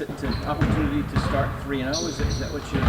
It's an opportunity to start 3-0. Is that what you're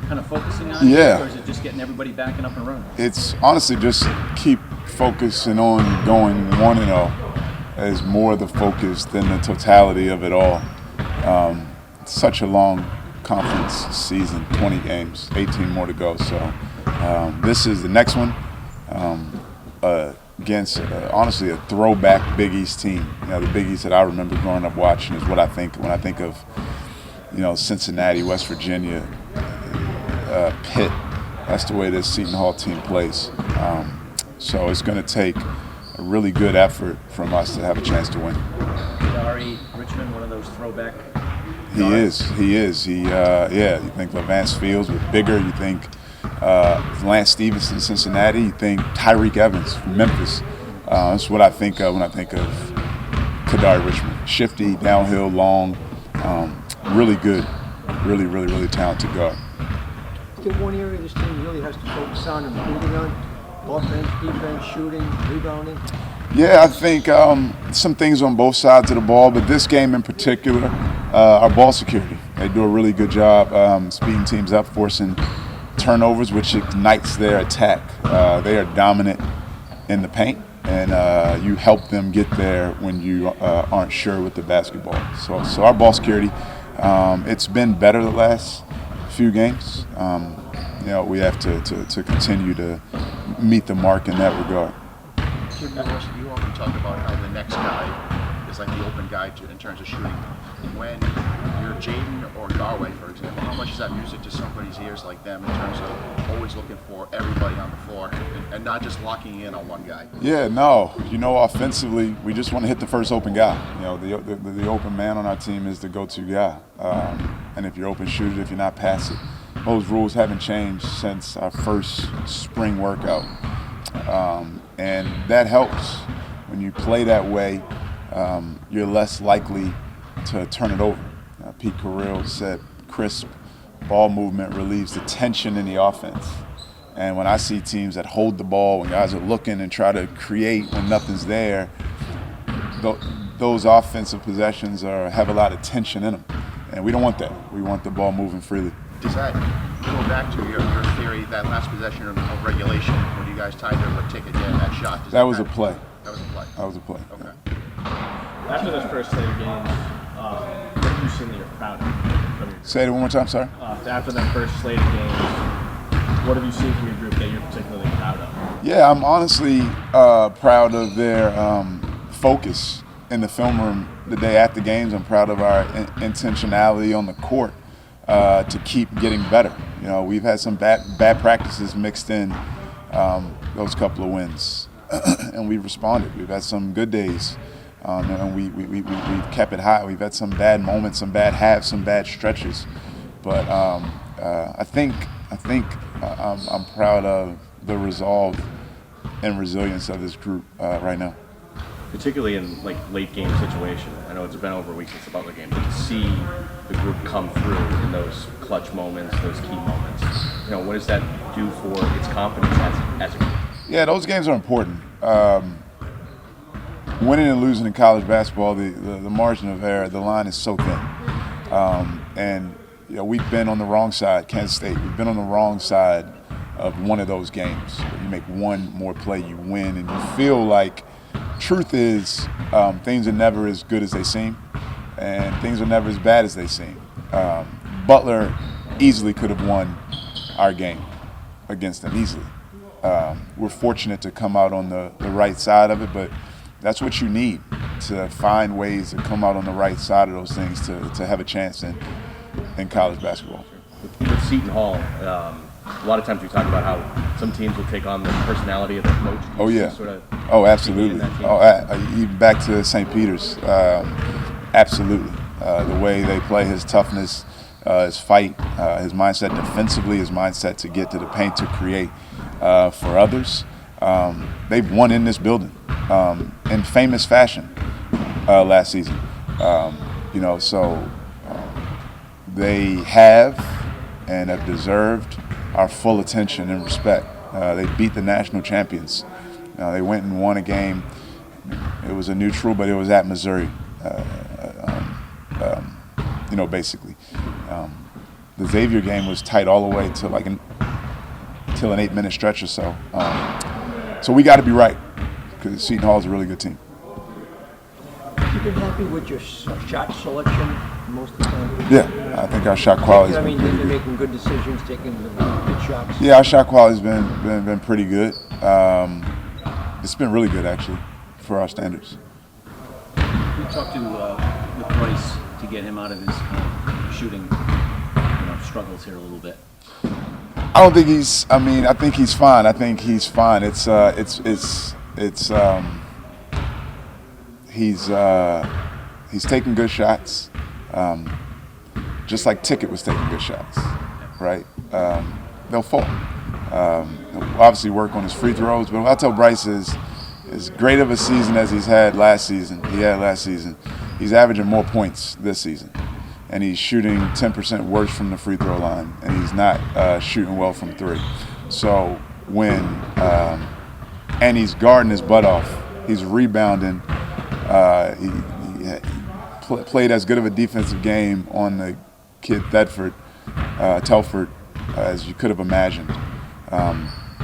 kind of focusing on? Yeah. Or is it just getting everybody back and up and running? It's honestly just keep focusing on going 1-0 is more the focus than the totality of it all. It's such a long conference season, 20 games, 18 more to go. So this is the next one against, honestly, a throwback Big East team. The Big East that I remember growing up watching is what I think when I think of, Cincinnati, West Virginia, Pitt. That's the way this Seton Hall team plays. So it's going to take a really good effort from us to have a chance to win. Richmond, one of those throwback. He is. You think Levance Fields was bigger. You think Lance Stevenson, Cincinnati. You think Tyreek Evans from Memphis. That's what I think of when I think of Kadari Richmond. Shifty, downhill, long, really good, really talented guard. Is there one area this team really has to focus on improving on? Offense, defense, shooting, rebounding? Yeah, I think some things on both sides of the ball, but this game in particular, our ball security. They do a really good job speeding teams up, forcing turnovers, which ignites their attack. They are dominant in the paint, and you help them get there when you aren't sure with the basketball. So our ball security, it's been better the last few games. We have to continue to meet the mark in that regard. You often talk about how the next guy is like the open guy in terms of shooting. When you're Jayden or Garway, for example, how much is that music to somebody's ears like them in terms of always looking for everybody on the floor and not just locking in on one guy? Yeah, no. Offensively, we just want to hit the first open guy. The open man on our team is the go-to guy. And if you're open, shoot it. If you're not, pass it. Those rules haven't changed since our first spring workout. And that helps. When you play that way, you're less likely to turn it over. Pete Carril said crisp ball movement relieves the tension in the offense. And when I see teams that hold the ball, when guys are looking and try to create when nothing's there, those offensive possessions have a lot of tension in them. And we don't want that. We want the ball moving freely. Does that go back to your theory, that last possession of regulation, when you guys tied there with ticket in that shot? That was a play. That was a play. That was a play. Okay. Yeah. After those first slate of games, what have you seen that you're proud of? Say it one more time, sorry. After that first slate of games, what have you seen from your group that you're particularly proud of? Yeah, I'm honestly proud of their focus in the film room the day after games. I'm proud of our intentionality on the court to keep getting better. We've had some bad practices mixed in those couple of wins, and we've responded. We've had some good days, and we've kept it high. We've had some bad moments, some bad halves, some bad stretches, but I think I'm proud of the resolve and resilience of this group right now. Particularly in late game situation. I know it's been over a week since the Butler game, but to see the group come through in those clutch moments, those key moments, what does that do for its confidence as a group? Yeah, those games are important. Winning and losing in college basketball, the margin of error, the line is so thin. And we've been on the wrong side, Kansas State, we've been on the wrong side of one of those games. You make one more play, you win, and you feel like truth is things are never as good as they seem, and things are never as bad as they seem. Butler easily could have won our game against them, easily. We're fortunate to come out on the right side of it, but that's what you need, to find ways to come out on the right side of those things to have a chance in college basketball. With Seton Hall, a lot of times we talk about how some teams will take on the personality of the coach. Oh, yeah. Oh, absolutely. Even back to St. Peter's, absolutely. The way they play, his toughness, his fight, his mindset defensively, his mindset to get to the paint to create for others. They've won in this building in famous fashion last season. So they have and have deserved our full attention and respect. They beat the national champions. They went and won a game. It was a neutral, but it was at Missouri. basically. The Xavier game was tight all the way to till an 8-minute stretch or so. So we got to be right because Seton Hall is a really good team. You been happy with your shot selection most of the time? Yeah, I think our shot quality. I mean, they're making good decisions, taking the good shots. Yeah, our shot quality's been pretty good. It's been really good actually for our standards. We talked with Bryce to get him out of his shooting struggles here a little bit. I don't think he's. I mean, I think he's fine. I think he's fine. He's taking good shots, just like Ticket was taking good shots, right? They'll fall. He'll obviously work on his free throws, but what I tell Bryce is, as great of a season as he had last season, he's averaging more points this season. And he's shooting 10% worse from the free throw line, and he's not shooting well from three. So and he's guarding his butt off. He's rebounding. He played as good of a defensive game on the kid Telford as you could have imagined.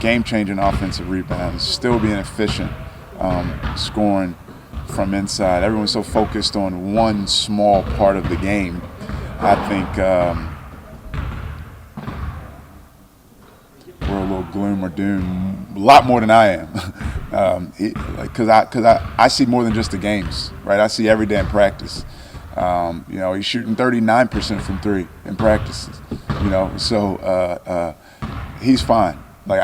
Game-changing offensive rebounds, still being efficient, scoring from inside. Everyone's so focused on one small part of the game. I think we're a little gloom or doom, a lot more than I am, because I see more than just the games, right? I see every day in practice. He's shooting 39% from three in practices, so he's fine. Like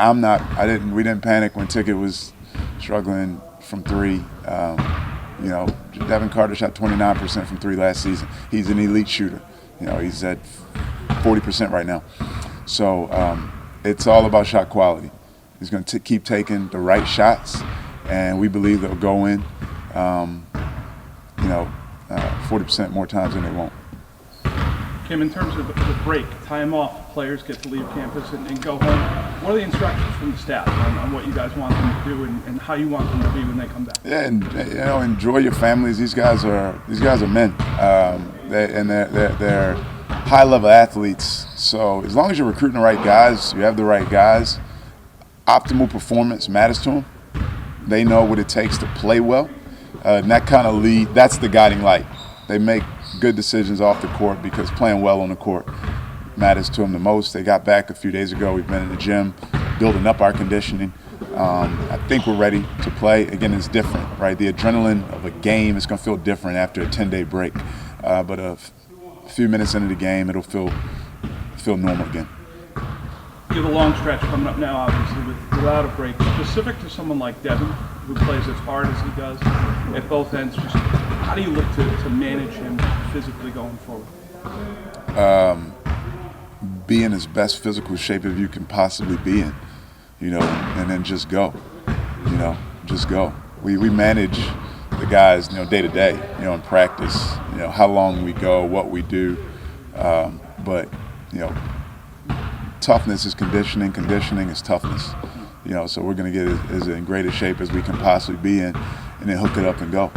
we didn't panic when Ticket was struggling from three. Devin Carter shot 29% from three last season. He's an elite shooter. He's at 40% right now. So it's all about shot quality. He's going to keep taking the right shots, and we believe they'll go in, 40% more times than they won't. Kim, in terms of the break, time off, players get to leave campus and go home. What are the instructions from the staff on what you guys want them to do and how you want them to be when they come back? Yeah, and enjoy your families. These guys are men, they're high-level athletes. So as long as you're recruiting the right guys, you have the right guys. Optimal performance matters to them. They know what it takes to play well, and that kind of that's the guiding light. They make good decisions off the court because playing well on the court matters to them the most. They got back a few days ago. We've been in the gym building up our conditioning. I think we're ready to play. Again, it's different, right? The adrenaline of a game is going to feel different after a 10-day break. But a few minutes into the game, it'll feel normal again. You have a long stretch coming up now, obviously, without a break. Specific to someone like Devin, who plays as hard as he does at both ends, just how do you look to manage him physically going forward? Be in his best physical shape if you can possibly be in, and then just go, just go. We manage the guys, day to day, in practice, how long we go, what we do, but toughness is conditioning is toughness, so we're going to get as in great a shape as we can possibly be in, and then hook it up and go.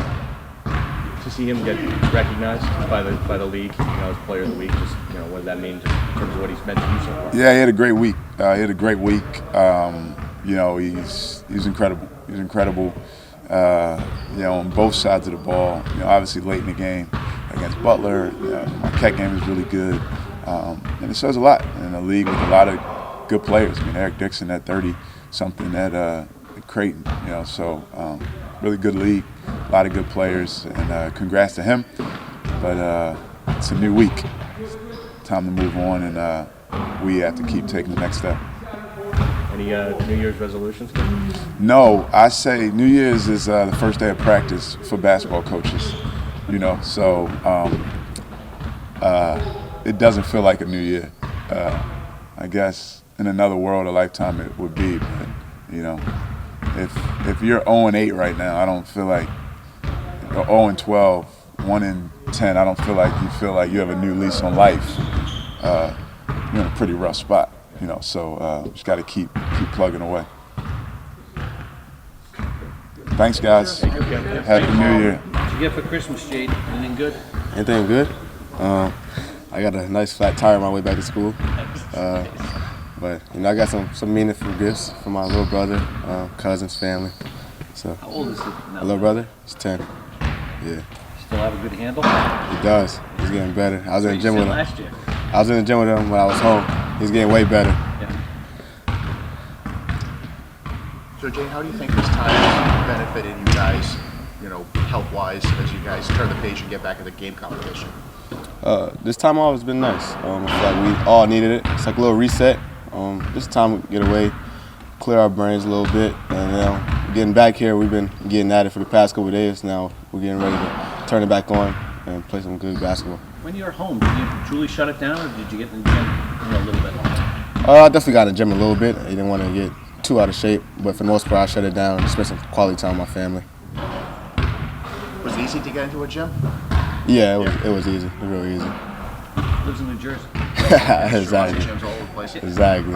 To see him get recognized by the league, as Player of the Week, just what does that mean in terms of what he's meant to you so far? Yeah, he had a great week. He's incredible. He's incredible. On both sides of the ball. Obviously late in the game against Butler, Marquette game was really good, and it says a lot in a league with a lot of good players. Eric Dixon at 30-something at Creighton. So really good league. A lot of good players, and congrats to him. But it's a new week. Time to move on, and we have to keep taking the next step. Any New Year's resolutions? No, I say New Year's is the first day of practice for basketball coaches. So it doesn't feel like a new year. I guess in another world, a lifetime it would be. But if you're 0-8 right now, I don't feel like. 0-12, 1-10. I don't feel like you have a new lease on life. You're in a pretty rough spot, So just got to keep plugging away. Thanks, guys. Happy New Year. What'd you get for Christmas, Jayden? Anything good? Anything good? I got a nice flat tire on my way back to school. But I got some meaningful gifts from my little brother, cousins, family. So How old is he my now? little brother, he's 10. Yeah, Still have a good handle? he does. He's getting better. I was in the You gym said with him. last year. I was in the gym with him when I was home. He's getting way better. Yeah. So, Jay, how do you think this time has benefited you guys, health-wise, as you guys turn the page and get back into game competition? This time off has been nice. I feel like we all needed it. It's like a little reset. This time we get away, clear our brains a little bit, and getting back here, we've been getting at it for the past couple of days. Now we're getting ready to turn it back on and play some good basketball. When you're home, did you truly shut it down, or did you get in the gym a little bit? I definitely got in the gym a little bit. I didn't want to get too out of shape, but for the most part, I shut it down and spent some quality time with my family. Was it easy to get into a gym? Yeah, it was easy. It was real easy. Lives in New Jersey. Exactly. Gyms all over the place. Exactly.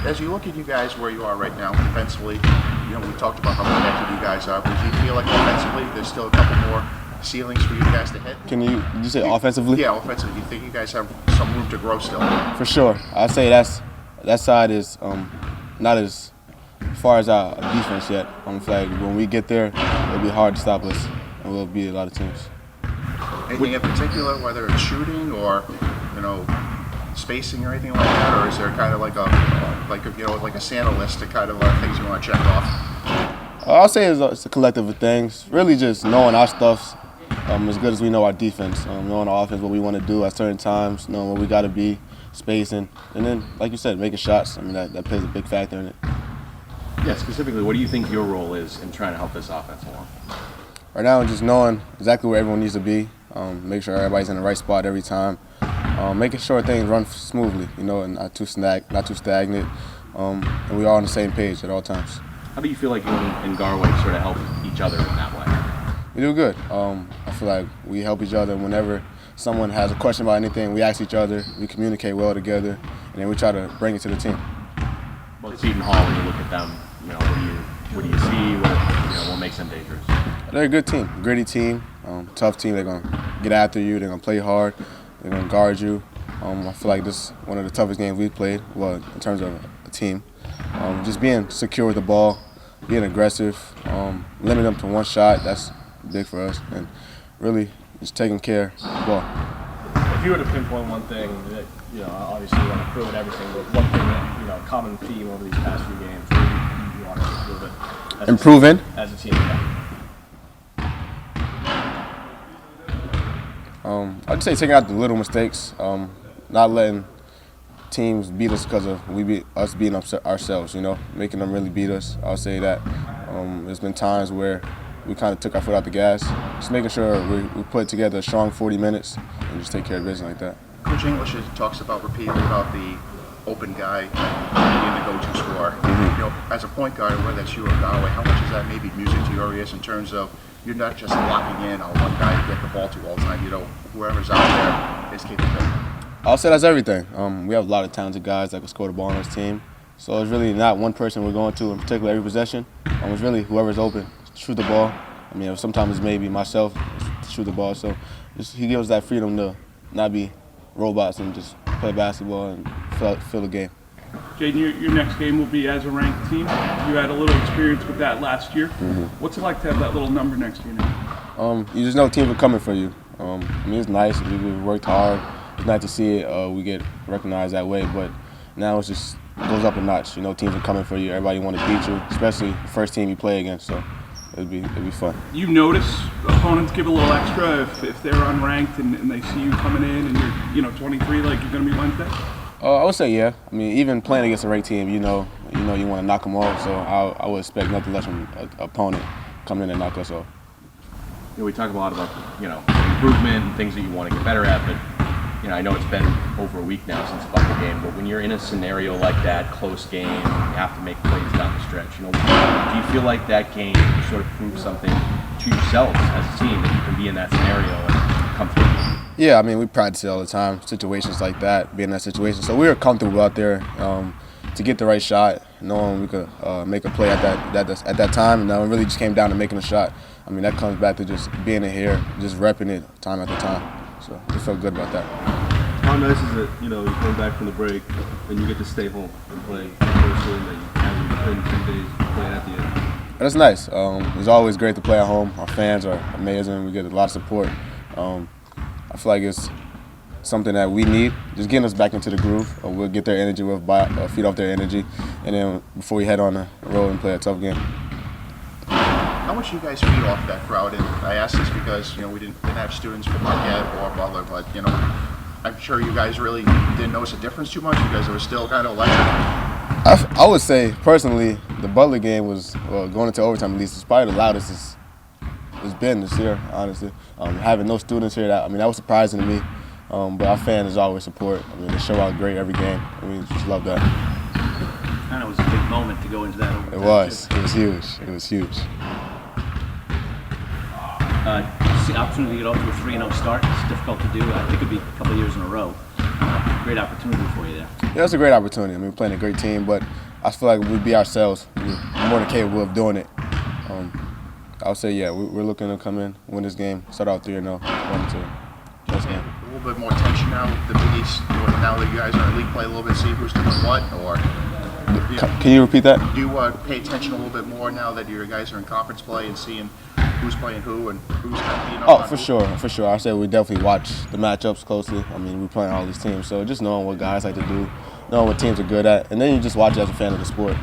As you look at you guys where you are right now, defensively, we talked about how connected you guys are, but do you feel like offensively there's still a couple more ceilings for you guys to hit? Did you say offensively? Yeah, offensively. Do you think you guys have some room to grow still? For sure. I'd say that side is not as far as our defense yet. I feel like when we get there, it'll be hard to stop us, and we'll beat a lot of teams. Anything in particular, whether it's shooting or, spacing or anything like that, or is there kind of like a Santa list to kind of things you want to check off? I'll say it's a collective of things. Really just knowing our stuff as good as we know our defense. Knowing our offense, what we want to do at certain times, knowing where we got to be, spacing, and then, like you said, making shots. That plays a big factor in it. Yeah, specifically, what do you think your role is in trying to help this offense along? Right now, just knowing exactly where everyone needs to be, make sure everybody's in the right spot every time, making sure things run smoothly, and not too stagnant, and we're all on the same page at all times. How do you feel like you and Garway sort of help each other in that way? We do good. I feel like we help each other whenever someone has a question about anything. We ask each other, we communicate well together, and then we try to bring it to the team. Well, Seton Hall, when you look at them, what do you see? What makes them dangerous? They're a good team, gritty team, tough team. They're gonna get after you. They're gonna play hard. They're gonna guard you. I feel like this is one of the toughest games we've played. Well, in terms of a team, just being secure with the ball, being aggressive, limiting them to one shot. That's big for us, and really just taking care of the ball. If you were to pinpoint one thing that, obviously you want to prove everything, but one thing that, common theme over these past few games, what do you want to improve it? Improving? As a team, yeah. I'd say taking out the little mistakes, not letting teams beat us because of us beating ourselves, making them really beat us. I'll say that. There's been times where we kind of took our foot out the gas, just making sure we put together a strong 40 minutes and just take care of business like that. Coach English talks about repeatedly about the open guy being the go-to scorer. As a point guard, whether that's you or Garway, how much is that maybe music to your ears in terms of you're not just locking in on one guy to get the ball to all the time. Whoever's out there is capable. I'll say that's everything. We have a lot of talented guys that can score the ball on this team. So it's really not one person we're going to in particular every possession. It's really whoever's open, shoot the ball. Sometimes it's maybe myself to shoot the ball. So he gives us that freedom to not be robots and just play basketball and feel the game. Jayden, your next game will be as a ranked team. You had a little experience with that last year. What's it like to have that little number next to you now? You just know teams are coming for you. It's nice. We worked hard. It's nice to see it. We get recognized that way, but now it goes up a notch. Teams are coming for you. Everybody want to beat you, especially the first team you play against. So it'd be fun. You notice opponents give a little extra if they're unranked and they see you coming in and you're 23 like you're going to be Wednesday? I would say yeah. Even playing against a ranked team, you want to knock them off. So I would expect nothing less from an opponent coming in and knock us off. We talk a lot about improvement and things that you want to get better at, but I know it's been over a week now since the Buckle game. But when you're in a scenario like that, close game, you have to make plays down the stretch. Do you feel like that game sort of proves something to yourselves as a team that you can be in that scenario and come through? Yeah, we practice it all the time, situations like that, being in that situation. So we were comfortable out there to get the right shot, knowing we could make a play at that time, and it really just came down to making a shot. That comes back to just being in here, just repping it time after time. So we felt good about that. nice is it, you know, you come back from the break and you get to stay home and play the first game that you haven't been 2 days playing at the end? That's nice. It's always great to play at home. Our fans are amazing. We get a lot of support. I feel like it's something that we need, just getting us back into the groove. We'll get their energy, we'll feed off their energy, and then before we head on the road and play a tough game. How much do you guys feed off that crowd? And I ask this because, you know, we didn't have students from Marquette or Butler, but, you know, I'm sure you guys really didn't notice a difference too much because it was still kind of electric. I would say, personally, the Butler game was, well, going into overtime at least, it's probably the loudest it's been this year, honestly. Having no students here, that was surprising to me. But our fans always support. They show out great every game. Just love that. And it was a big moment to go into that overtime. It was. It was huge. It was huge. The opportunity to get off to a 3-0 start. It's difficult to do. I think it'd be a couple of years in a row. Great opportunity for you there. Yeah, it's a great opportunity. We're playing a great team, but I feel like we'd be ourselves. We're more than capable of doing it. I would say, yeah, we're looking to come in, win this game, start out 3-0, 1-2. That's game. A little bit more tension now with the Big East. Now that you guys are in league play a little bit, see who's doing what, or Can you repeat that? do you pay attention a little bit more now that your guys are in conference play and seeing who's playing who and who's kind of being Oh, for sure. I say we definitely watch the matchups closely. We're playing all these teams, so just knowing what guys like to do, knowing what teams are good at, and then you just watch it as a fan of the sport.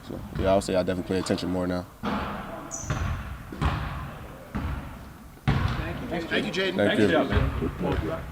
So, yeah, I would say I definitely pay attention more now. Thank you, Jayden. Thank you. Good job, man.